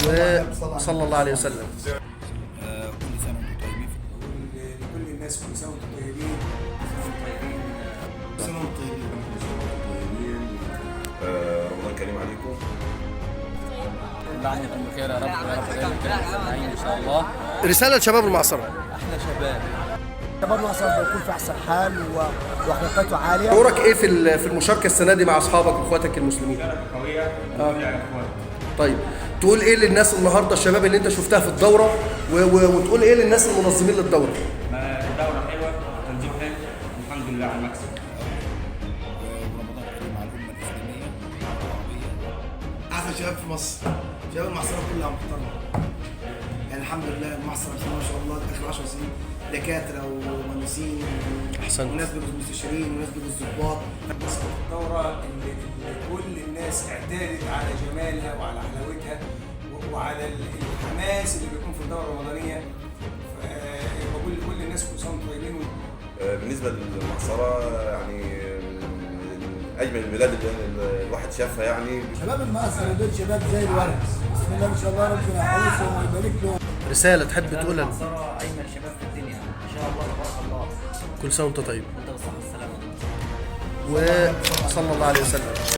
وصلى الله عليه وسلم. كل سنة وانتم طيبين. لكل الناس كل سنة وانتم طيبين. كل سنة وانتم طيبين. رمضان كريم عليكم. الله عنكم بخير يا رب، يا رب دايما كده ان شاء الله. رسالة لشباب المعصرة. احلى شباب. شباب مصر بيكون في أحسن حال وأخلاقياته عالية. دورك ايه في المشاركة السنة دي مع اصحابك واخواتك المسلمين؟ قوية. طيب تقول ايه للناس النهارده الشباب اللي انت شفتها في الدورة وتقول ايه للناس المنظمين للدورة؟ الدورة حلوة، تنظيم حلو، الحمد لله على المكسب. ورمضان كريم على الأمة الإسلامية العربية. أحسن شباب في مصر، شباب المعصرة كلها محترمة. يعني الحمد لله المعصرة ما شاء الله آخر 10 سنين دكاترة ومهندسين أحسنت. وناس بيبقوا مستشارين وناس بيبقوا ضباط. الدورة اللي كل الناس اعتادت على جمالها وعلى حلاوتها وعلى الحماس اللي بيكون في الدورة الرمضانية. فبقول لكل الناس كل سنة وانتم طيبين. بالنسبة للمعصرة يعني أجمل البلاد اللي الواحد شافها يعني. شباب المعصرة دول شباب زي الورد، بسم الله ما شاء الله، ربنا يحفظهم ويبارك لهم. رسالة تحب تقولها؟ المعصرة أجمل شباب في الدنيا إن شاء الله تبارك الله. كل سنة وانت طيب. وأنت بالصحة والسلامة. وصلى الله عليه وسلم.